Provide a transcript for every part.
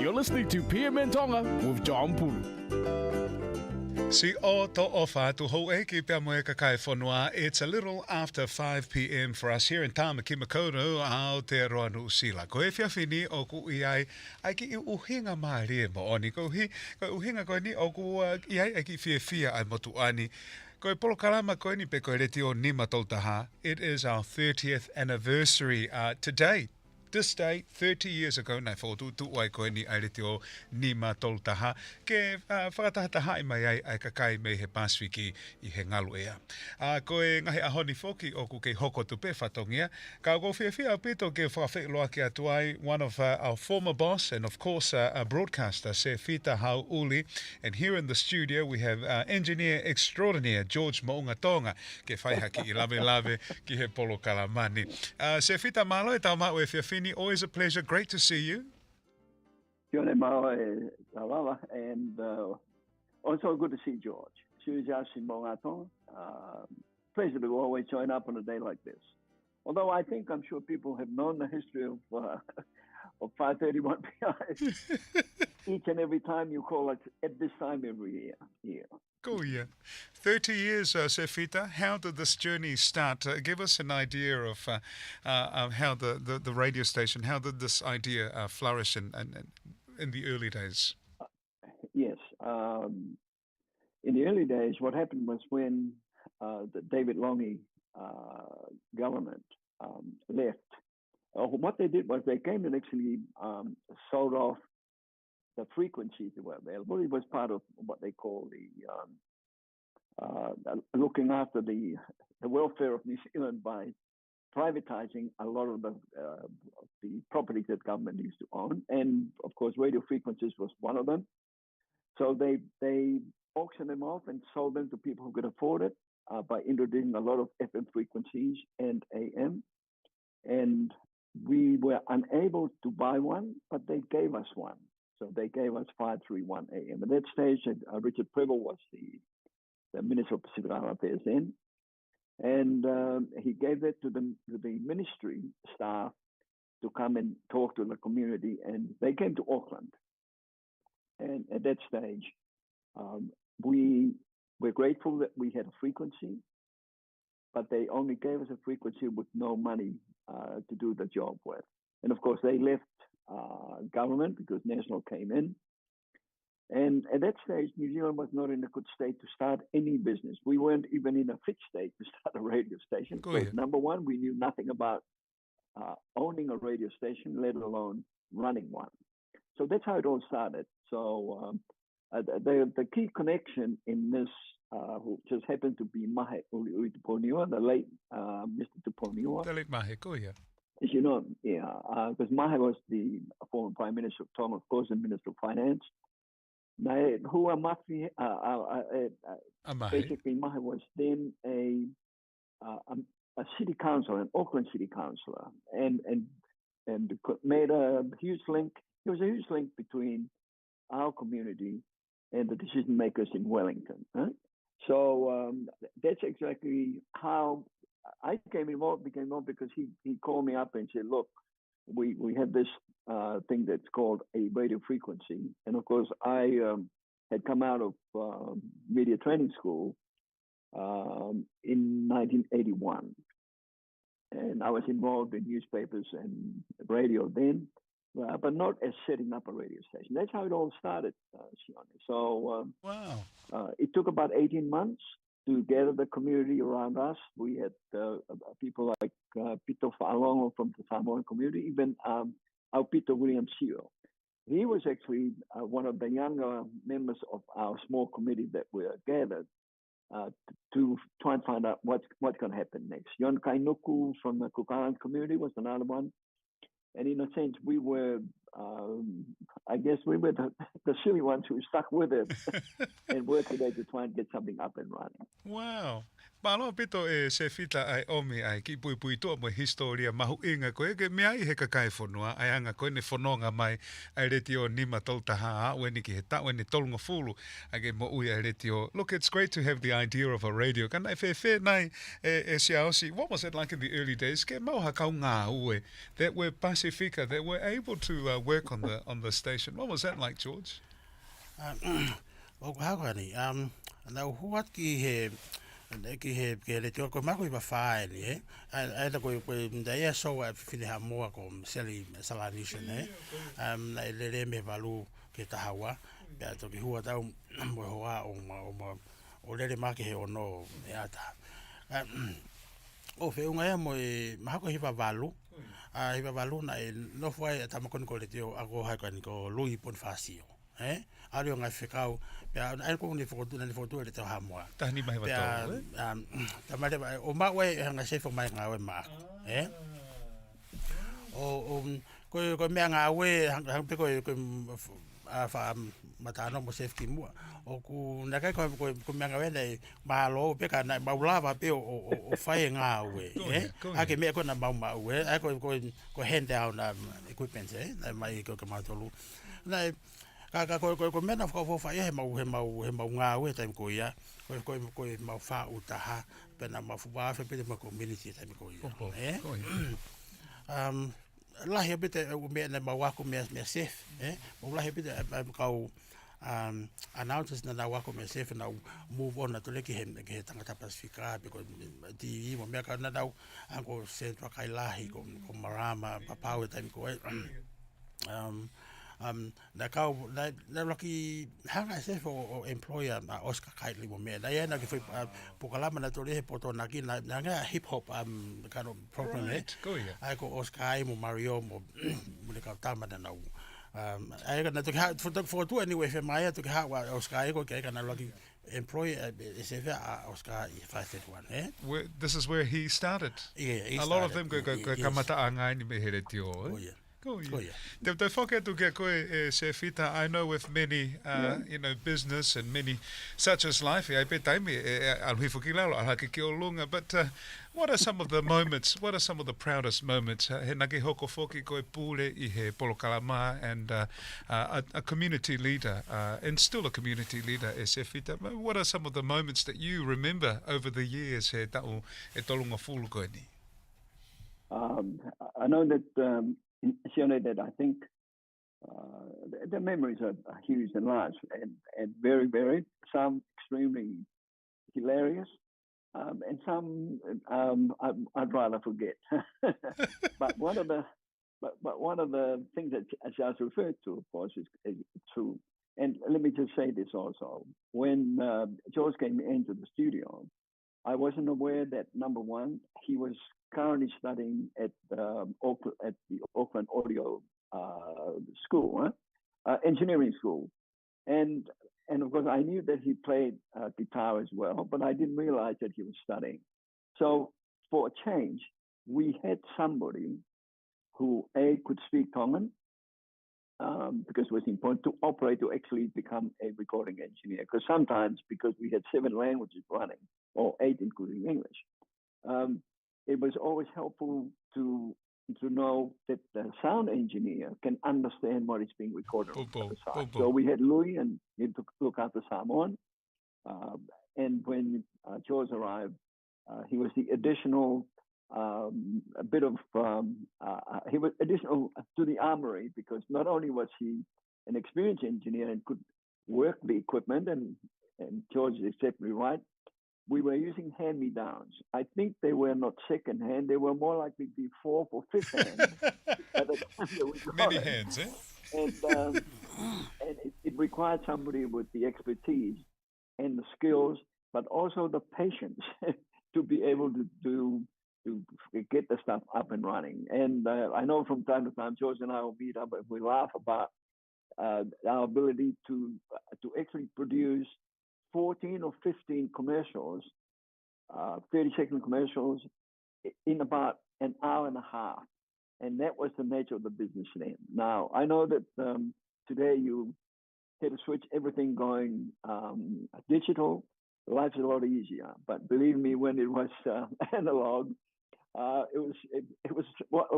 You're listening to PM Tonga with John Pulu. Si o to ofa tu ho e ki pia moe kakai whanua. It's a little after 5 p.m. for us here in Tāmaki Makoto, Aotearoa no Usila. Ko e whiawhini o ku i ai ki I uhinga maa rie mo oni. Ko uhinga koe ni o ku i ai ki whiawhia ai motu ani. Ko e polo kalama koe ni pe koe reti o Nima Toltaha. It is our 30th anniversary today. This day, 30 years ago, nai whautu tu ai koe ni ai reti o Nima Toltaha, ke whakatahataha I mai ai kakai me he Pasifiki I he ngalu ea. Koe ngahi ahoni foki o ku ke hoko tupe whatongia, ka ko whiawhia pito ke whawhekloa ki atu ai, one of our former boss and of course a broadcaster, Sefita Hao'uli, and here in the studio we have engineer extraordinaire, George Mo'ungatonga, ke whaiha ki I lave ki he polo kalamani. Sefita malo e tau mau e whiawhini. Always a pleasure. Great to see you. Kia ora mau e Lava, and also good to see George. Pleasure to always join up on a day like this. Although I think I'm sure people have known the history of 531 PI each and every time you call it at this time every year. Cool, yeah. 30 years, Sefita. How did this journey start? Give us an idea of how the radio station, how did this idea flourish in the early days? Yes. In the early days, what happened was when the David Longy government left, what they did was they came and actually sold off the frequencies that were available. It was part of what they call the looking after the welfare of New Zealand by privatizing a lot of the properties that government used to own, and of course radio frequencies was one of them. So they auctioned them off and sold them to people who could afford it by introducing a lot of FM frequencies and AM, and we were unable to buy one, but they gave us one. So they gave us 531 AM. At that stage, Richard Preble was the Minister of Pacific Island Affairs then, and he gave that to the ministry staff to come and talk to the community, and they came to Auckland. And at that stage, we were grateful that we had a frequency, but they only gave us a frequency with no money to do the job with. And of course, they left government because National came in. And at that stage, New Zealand was not in a good state to start any business. We weren't even in a fit state to start a radio station. Because number one, we knew nothing about owning a radio station, let alone running one. So that's how it all started. So the key connection in this, who just happened to be Mahe Uli Tuponiua, the late Mr. Tuponiua. The late Mahe, As you know, because Mahe was the former Prime Minister of Tonga, of course, and Minister of Finance. Basically, Mahe was then a city councillor, an Auckland city councillor, and made a huge link. There was a huge link between our community and the decision makers in Wellington. So that's exactly how I became involved because he called me up and said, look, we have this thing that's called a radio frequency. And of course, I had come out of media training school in 1981. And I was involved in newspapers and radio then, but not as setting up a radio station. That's how it all started, Sione. So wow. It took about 18 months to gather the community around us. We had people like Pito Fa'alongo from the Samoan community, even Aupito William Sio. He was actually one of the younger members of our small committee that were gathered to try and find out what's going to happen next. Yon Kainuku from the Cook Island community was another one. And in a sense, we were, I guess we were the silly ones who stuck with it and worked today to try and get something up and running. Wow. Malo pito e Sefita ai omi ai ki pui toa mo historia mahu inga koe ke mea I he kakai whanua ai anga koe ne whanonga mai ai reti o Nima Toltaha a weni ki he ta weni tolunga fulu ai ke mo ui ai reti o. Look, it's great to have the idea of a radio. Ka nai whewhe nai e Siaosi, what was it like in the early days? Ke mau hakau ngā ue that were Pasifika, that were able to work on the station. What was that like, George? O hawani na huat ki he le tio ko mako I whawhae ni ai ta ko ndai so a fini ha moa ko seli salanation na le me valu ke tahawa ya to ki hua tau mo hoa o le ma ke he ono e ata o fe unga ya mo mahako hiva valu hiva valu na no foi ta mo kon ko le tio ago ha ko lui pon fasio ali o ngai whekau pia ai ko ni fotu le te hamoa Tahani mai pia watau, ta mare o mawe hanga se fo mai ngawe ma o ko me ngawe hanga pe ko fa matano mo safety mo o ku na kai ko me ngawe nei ma lo pe ka na maulava pe o fai ngawe a ke me ko na ma we ai ko hand down equipment na mai ko ma tolu na ko mena ko fa he mau nga we time ko ia ko mau fa utaha pena mau fa fe pe ma community time ko ia la he bit o me na mau ko me safe o la he bit ko announces na wa ko me safe na move on na to le ki he tangata pacifica because di mo me ka na dau ko central kai lahi ko marama papau time ko na kau na lucky hanga se for employer Oscar Kitely mo me na yana ki foi pokalama na tole he poto na ki na nga hip hop kind of program ai ko Oscar mo Mario mo le ka tama na ai ka na to ha for to anyway fe mai to ha wa Oscar ko ke kana lucky employer Oscar 531 This is where he started. Yeah, a lot of them go kamata angai ni me here tio. Oh yeah. Te whakatu ke koe Sefita, I know with many, business and many, such as life, I bet taimi alhui whakilalo, alhaki ki o lunga, but what are some of the moments, what are some of the proudest moments? He nake hoko whoki koe pūle I he polokalama and a community leader, and still a community leader, Sefita. What are some of the moments that you remember over the years he tau e tolunga fulu koe ni? I know that that I think the memories are huge and large and very varied. Some extremely hilarious, and some I'd rather forget. but one of the things that Charles referred to, of course, is true. And let me just say this also: when George came into the studio, I wasn't aware that number one, he was currently studying at the Auckland Audio School, engineering school, and of course I knew that he played guitar as well, but I didn't realize that he was studying. So for a change, we had somebody who could speak Tongan, because it was important to actually become a recording engineer. Because sometimes, because we had 7 languages running, or 8 including English, it was always helpful to know that the sound engineer can understand what is being recorded on the other side. So we had Louis, and he took look after Samoan. And when George arrived, he was the additional he was additional to the armory, because not only was he an experienced engineer and could work the equipment, and George is exactly right, we were using hand-me-downs. I think they were not second-hand. They were more likely to be 4th or 5th hand. At the time that we got Many it. hands, And it required somebody with the expertise and the skills, but also the patience to be able to get the stuff up and running. And I know from time to time, George and I will meet up and we laugh about our ability to actually produce 14 or 15 commercials, 30-second commercials, in about an hour and a half. And that was the nature of the business then. Now, I know that today you had to switch everything going digital. Life's a lot easier. But believe me, when it was analog, it was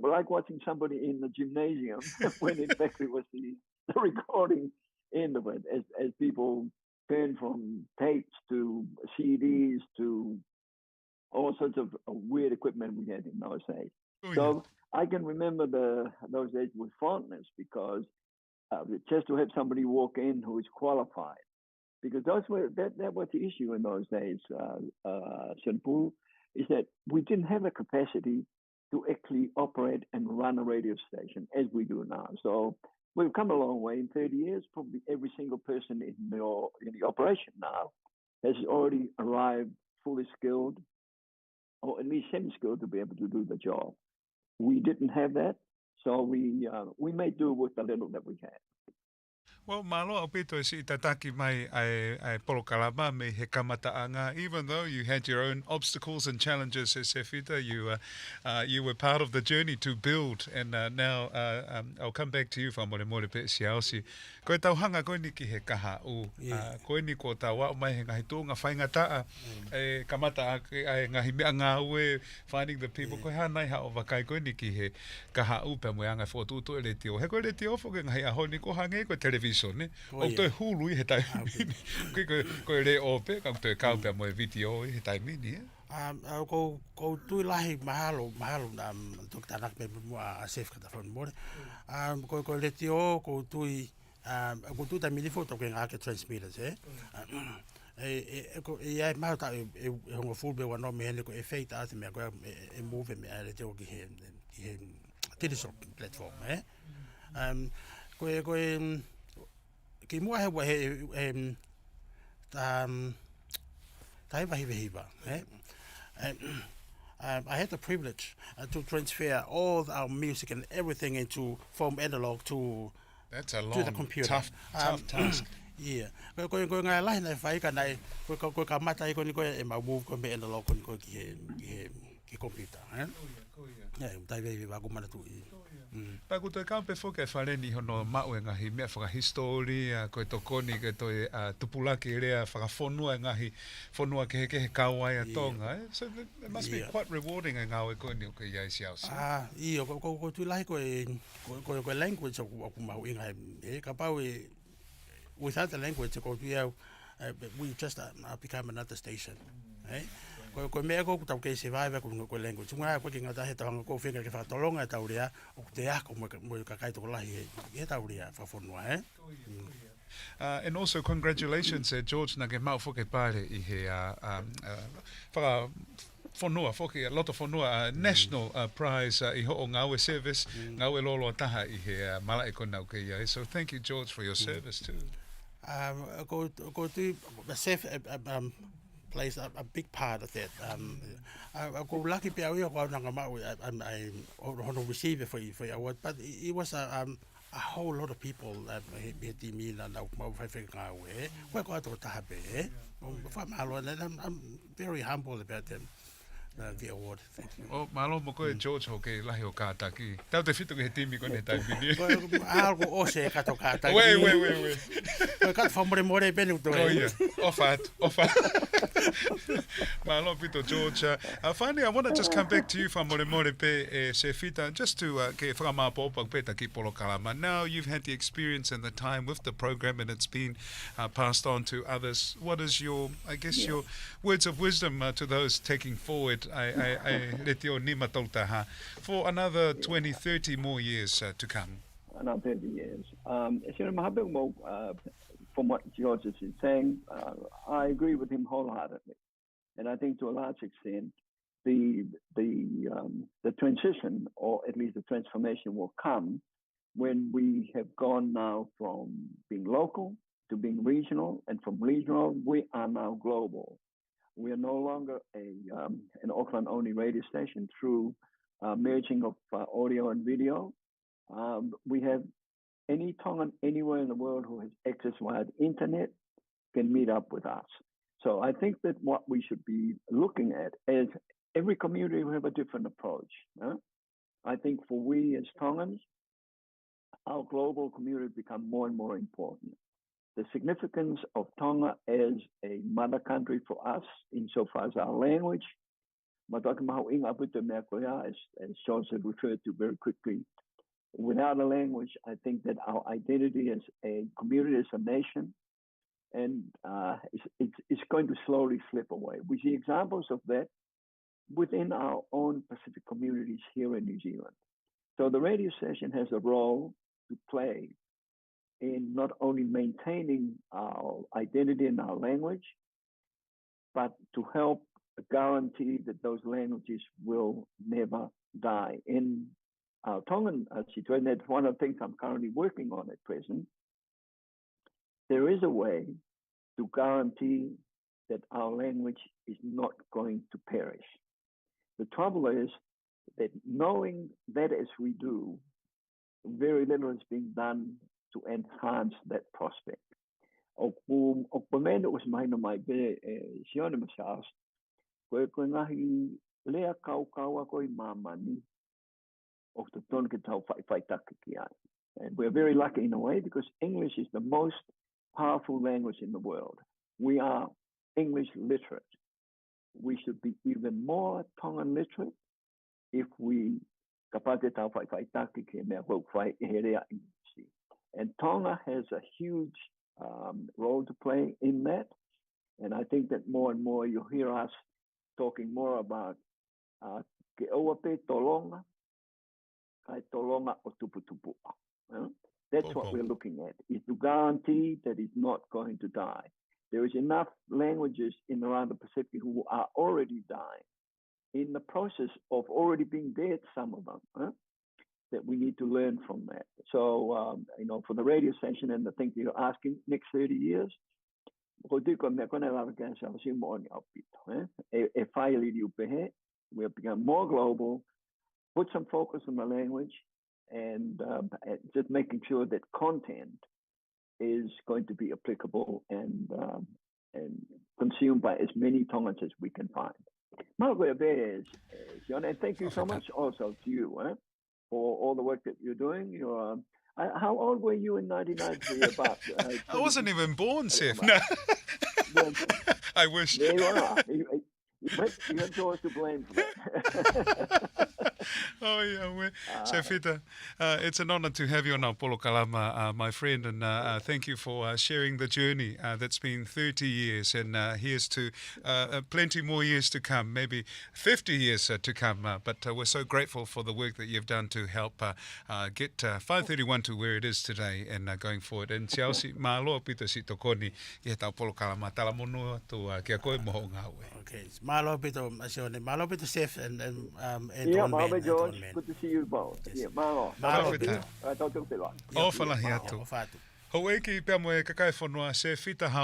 like watching somebody in the gymnasium when in fact it was the recording end of it, as people turned from tapes to CDs to all sorts of weird equipment we had in those days. So I can remember those days with fondness because just to have somebody walk in who is qualified, because that was the issue in those days, Senpu, is that we didn't have the capacity to actually operate and run a radio station as we do now. So we've come a long way in 30 years. Probably every single person in the operation now has already arrived fully skilled, or at least semi-skilled, to be able to do the job. We didn't have that, so we made do with the little that we had. Well, malo au pito e si tataki mai ai polokalama me he kamataanga. Even though you had your own obstacles and challenges, Sefita, you were part of the journey to build. And now I'll come back to you for more pe si ausi. Koe tauhanga koe ni ki he kaha u. Koe ni ko tau wau mai he ngahi tūnga whaingataa. E kamata ai ngahi mea ngā ue, finding the people. Koe hanai hao wakai koe ni ki he kaha u pe moe anga whotutu e le tio. He koe le tio whoke ngahi aho ni ko hange koe television. O toi hulu I he tai mini. Koe le ope, kang toi kau pia moe video I he tai mini. Ko tui lahi mahalo na tuk tanak me mua a safe kata whanu more. Ko le tio, ko tui ta milifo toke ngā ke transmitters, e ai maho ta e hongo fulbe wano me hene ko e feita ate mea koe e move me a le tio ki he television platform, Koe ki mua he wa he tai wahiwa, I had the privilege to transfer all our music and everything into from analog to That's a the computer. tough task. Yeah. Ko ngā lahi nei whai ka nei ko ka mata I ko ni ko e ma move ko me analog ko ni ko ki computer, Yeah, tai wahiwa ko mana tu Pa ku toi kaupe whoke whareni hono mau e ngahi mea whakahistori, koe tokoni ke toi tupulaki rea whakawhonua e ngahi whonua ke he kauai a tonga. So it must be quite rewarding e ngāwe koe ni o ke iai si au si. Iyo, ko tu lahi ko language o ku mahu inga ka pau without the language ko tu iau we just become another station. Ko mea ko tau ke survive ko language. Tunga ko ki ngata he tawanga ko whenga ke whakatolonga e taurea o te ako mo ka kai toko lahi he taurea whawhonua, And also congratulations, George, na ke mau whoke pare I he whanua, whoke a lot of whanua, national prize I ho o Ngawe service, Ngawe lolo taha I he mala e kona ke iai. So thank you, George, for your service too. Ko tu safe plays a big part of that. Ko lucky pe au ko nanga mau I hono receive for your award, but it was a whole lot of people that he me na mau fai nga we ko to tabe fa malo and I'm very humble about them. The award. Thank you. Oh, malo mo ko George ho ke lahi o kātaki. Tau te whitu ke he timi ko ne tai mini. Algo o se kato kātaki. Wei. Ko ka whamore more penu to. Oh yeah, off. Malo pito George. Finally, I want to just come back to you whamore pe Sefita, just to ke whakamāpōpang pe ta ki polo kalama. Now you've had the experience and the time with the program and it's been passed on to others. What is your, I guess, your words of wisdom to those taking forward I let your nima tautaha for another 20, 30 more years to come? Another 30 years. From what George is saying, I agree with him wholeheartedly. And I think to a large extent, the transition, or at least the transformation, will come when we have gone now from being local to being regional, and from regional, we are now global. We are no longer an Auckland-only radio station through merging of audio and video. We have any Tongan anywhere in the world who has access via the internet can meet up with us. So I think that what we should be looking at is every community will have a different approach. I think for we as Tongans, our global community become more and more important. The significance of Tonga as a mother country for us, insofar as our language, as Sean said, referred to very quickly. Without a language, I think that our identity as a community, as a nation, and it's going to slowly slip away. We see examples of that within our own Pacific communities here in New Zealand. So the radio station has a role to play in not only maintaining our identity and our language, but to help guarantee that those languages will never die. In our Tongan situation, that's one of the things I'm currently working on at present. There is a way to guarantee that our language is not going to perish. The trouble is that knowing that as we do, very little is being done to enhance that prospect. O pamena o maina mai be sione masas, koe ngahi lea kau a koe mamani o te tonu ke tau whaitaka ki ai. And we're very lucky in a way because English is the most powerful language in the world. We are English literate. We should be even more Tongan literate if we kapate tau whaitaka ki mea hau whai e rea English. And Tonga has a huge role to play in that. And I think that more and more you'll hear us talking more about ke oape tolonga, kai tolonga o tupu. That's what we're looking at, is to guarantee that it's not going to die. There is enough languages in around the Pacific who are already dying, in the process of already being dead, some of them, that we need to learn from that. So, for the radio station and the thing you're asking, next 30 years, we'll become more global, put some focus on the language, and just making sure that content is going to be applicable and consumed by as many Tongans as we can find. And thank you so much also to you for all the work that you're doing. How old were you in 1993? About I wasn't even born, Sef. No. I wish. There you are. You have yours to blame for that. Oh, yeah. Sefita, it's an honor to have you on our Polo Kalama, my friend, and thank you for sharing the journey that's been 30 years, and here's to plenty more years to come, maybe 50 years to come, but we're so grateful for the work that you've done to help get 531 to where it is today and going forward. And siausi malo pito si tokoni I tau Polo Kalama talamono to kia koe moho ngawe. Okay, malo pito Sef and yeah, Malo George, good to see you both. Yeah, Malo. O falahi atu. Hau eki pia mo e kakai whanua Sefita Hao'uli.